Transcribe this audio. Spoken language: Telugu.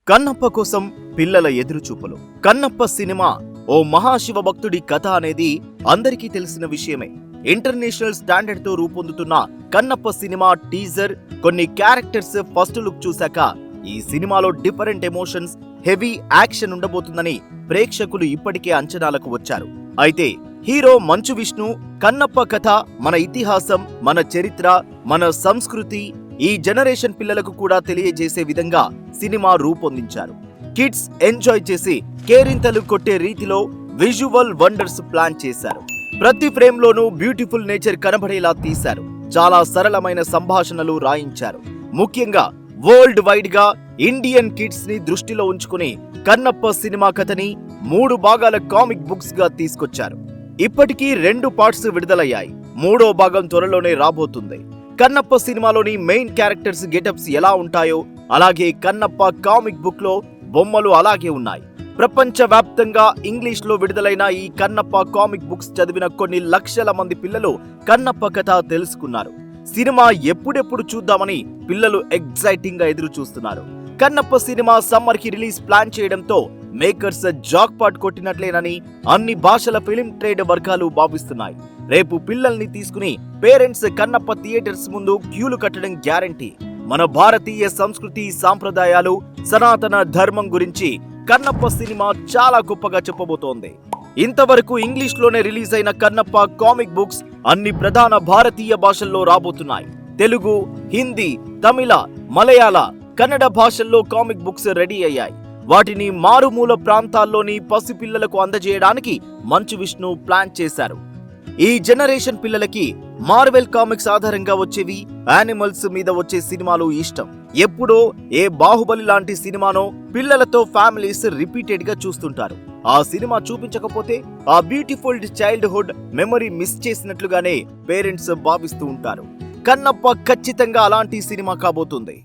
కన్నప్ప కోసం పిల్లల ఎదురుచూపులు. కన్నప్ప సినిమా ఓ మహాశివ భక్తుడి కథ అనేది అందరికీ తెలిసిన విషయమే. ఇంటర్నేషనల్ స్టాండర్డ్ తో రూపొందుతున్న కన్నప్ప సినిమా టీజర్, కొన్ని క్యారెక్టర్స్ ఫస్ట్ లుక్ చూశాక ఈ సినిమాలో డిఫరెంట్ ఎమోషన్స్, హెవీ యాక్షన్ ఉండబోతుందని ప్రేక్షకులు ఇప్పటికే అంచనాలకు వచ్చారు. అయితే హీరో మంచు విష్ణు కన్నప్ప కథ, మన ఇతిహాసం, మన చరిత్ర, మన సంస్కృతి ఈ జనరేషన్ పిల్లలకు కూడా తెలియజేసే విధంగా సినిమా రూపొందించారు. కిడ్స్ ఎంజాయ్ చేసి కేరింతలు కొట్టే రీతిలో విజువల్ వండర్స్ ప్లాన్ చేశారు. ప్రతి ఫ్రేమ్ లోనూ బ్యూటిఫుల్ నేచర్ కనబడేలా తీశారు. చాలా సరళమైన సంభాషణలు రాయించారు. ముఖ్యంగా వరల్డ్ వైడ్ గా ఇండియన్ కిడ్స్ ని దృష్టిలో ఉంచుకుని కన్నప్ప సినిమా కథని 3 భాగాల కామిక్ బుక్స్ గా తీసుకొచ్చారు. ఇప్పటికీ 2 పార్ట్స్ విడుదలయ్యాయి. 3వ భాగం త్వరలోనే రాబోతుంది. కన్నప్ప సినిమాలోని మెయిన్ క్యారెక్టర్స్ గెటప్స్ ఎలా ఉంటాయో అలాగే కన్నప్ప కామిక్ బుక్ లో బొమ్మలు అలాగే ఉన్నాయి. ప్రపంచ వ్యాప్తంగా ఇంగ్లీష్ లో విడుదలైన ఈ కన్నప్ప కామిక్ బుక్స్ చదివిన కొన్ని లక్షల మంది పిల్లలు కన్నప్ప కథ తెలుసుకున్నారు. సినిమా ఎప్పుడెప్పుడు చూద్దామని పిల్లలు ఎక్సైటింగ్ గా ఎదురు చూస్తున్నారు. కన్నప్ప సినిమా సమ్మర్ కి రిలీజ్ ప్లాన్ చేయడంతో మేకర్స్ జాక్ పాట్ కొట్టినట్లేనని అన్ని భాషల ఫిలిం ట్రేడ్ వర్గాలు భావిస్తున్నాయి. రేపు పిల్లల్ని తీసుకుని పేరెంట్స్ కన్నప్ప థియేటర్స్ ముందు క్యూలు కట్టడం గ్యారంటీ. మన భారతీయ సంస్కృతి, సాంప్రదాయాలు, సనాతన ధర్మం గురించి కన్నప్ప సినిమా చాలా గొప్పగా చెప్పబోతోంది. ఇంతవరకు ఇంగ్లీష్ లోనే రిలీజ్ అయిన కన్నప్ప కామిక్ బుక్స్ అన్ని ప్రధాన భారతీయ భాషల్లో రాబోతున్నాయి. తెలుగు, హిందీ, తమిళ, మలయాళ, కన్నడ భాషల్లో కామిక్ బుక్స్ రెడీ అయ్యాయి. వాటిని మారుమూల ప్రాంతాల్లోని పసిపిల్లలకు అందజేయడానికి మంచు విష్ణు ప్లాన్ చేశారు. ఈ జనరేషన్ పిల్లలకి మార్వెల్ కామిక్స్ ఆధారంగా వచ్చేవి, యానిమల్స్ మీద వచ్చే సినిమాలు ఇష్టం. ఎప్పుడో ఏ బాహుబలి లాంటి సినిమానో పిల్లలతో ఫ్యామిలీస్ రిపీటెడ్ గా చూస్తుంటారు. ఆ సినిమా చూపించకపోతే ఆ బ్యూటిఫుల్ చైల్డ్హుడ్ మెమరీ మిస్ చేసినట్లుగానే పేరెంట్స్ భావిస్తూ ఉంటారు. కన్నప్ప ఖచ్చితంగా అలాంటి సినిమా కాబోతుంది.